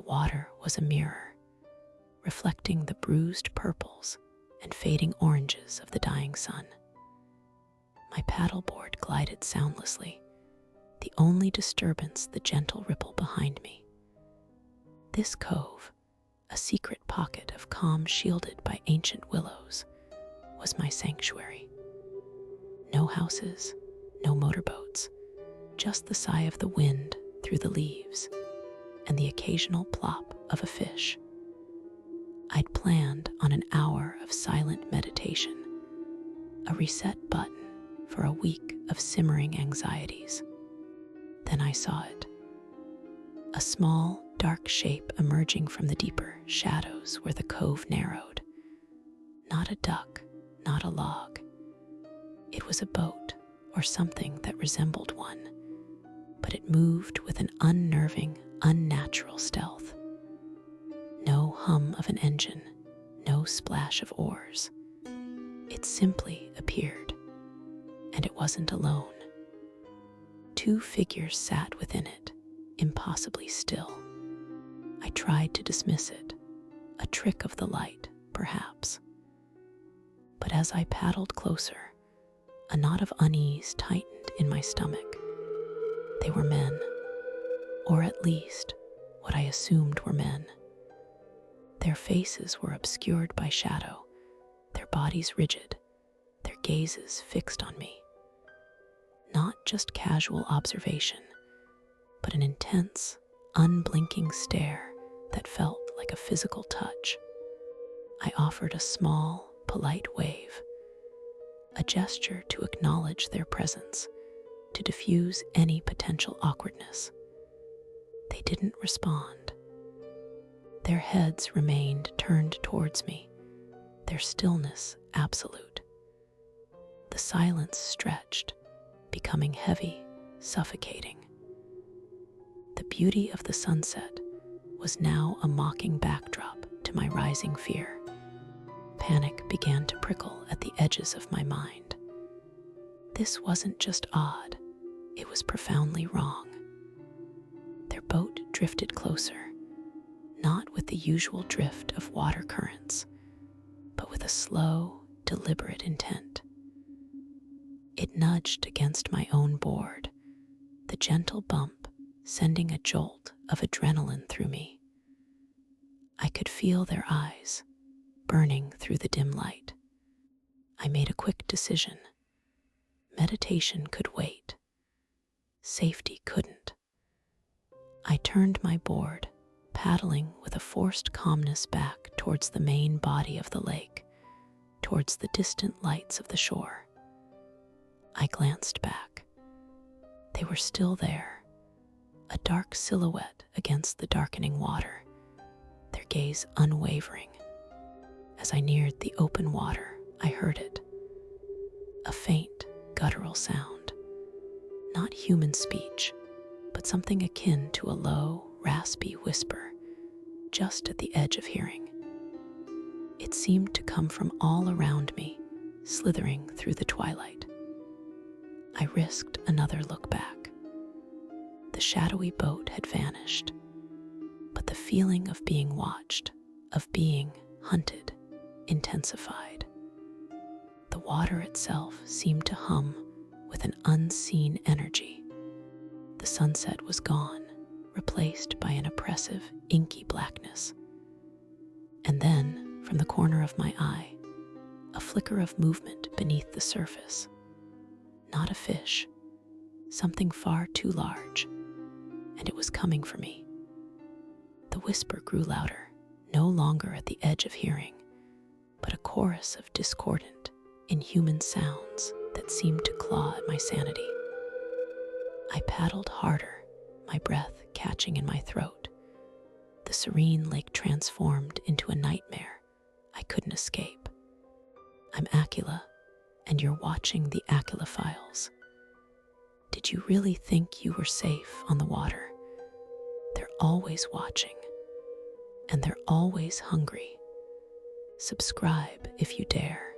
water was a mirror, reflecting the bruised purples and fading oranges of the dying sun. My paddleboard glided soundlessly, the only disturbance the gentle ripple behind me. This cove, a secret pocket of calm shielded by ancient willows, was my sanctuary. No houses, no motorboats, just the sigh of the wind through the leaves and the occasional plop of a fish. I'd planned on an hour of silent meditation, a reset button for a week of simmering anxieties. Then I saw it. A small, dark shape emerging from the deeper shadows where the cove narrowed. Not a duck, not a log. It was a boat, or something that resembled one, but it moved with an unnerving, unnatural stealth. No hum of an engine, no splash of oars. It simply appeared, and it wasn't alone. Two figures sat within it, impossibly still. I tried to dismiss it, a trick of the light, perhaps. But as I paddled closer, a knot of unease tightened in my stomach. They were men, or at least what I assumed were men. Their faces were obscured by shadow, their bodies rigid, their gazes fixed on me. Not just casual observation, but an intense, unblinking stare that felt like a physical touch. I offered a small, polite wave, a gesture to acknowledge their presence, to diffuse any potential awkwardness. They didn't respond. Their heads remained turned towards me, their stillness absolute. The silence stretched, becoming heavy, suffocating. The beauty of the sunset was now a mocking backdrop to my rising fear. Panic began to prickle at the edges of my mind. This wasn't just odd, it was profoundly wrong. Their boat drifted closer, not with the usual drift of water currents, but with a slow, deliberate intent. It nudged against my own board, the gentle bump sending a jolt of adrenaline through me. I could feel their eyes, burning through the dim light. I made a quick decision. Meditation could wait. Safety couldn't. I turned my board, paddling with a forced calmness back towards the main body of the lake, towards the distant lights of the shore. I glanced back. They were still there, a dark silhouette against the darkening water, their gaze unwavering. As I neared the open water, I heard it. A faint, guttural sound. Not human speech, but something akin to a low, raspy whisper, just at the edge of hearing. It seemed to come from all around me, slithering through the twilight. I risked another look back. The shadowy boat had vanished, but the feeling of being watched, of being hunted, intensified. The water itself seemed to hum with an unseen energy. The sunset was gone, replaced by an oppressive, inky blackness. And then, from the corner of my eye, a flicker of movement beneath the surface. Not a fish, something far too large, and it was coming for me. The whisper grew louder, no longer at the edge of hearing, but a chorus of discordant, inhuman sounds that seemed to claw at my sanity. I paddled harder, my breath catching in my throat. The serene lake transformed into a nightmare I couldn't escape. I'm Aqeela, and you're watching the Aqeela Files. Did you really think you were safe on the water? They're always watching, and they're always hungry. Subscribe if you dare.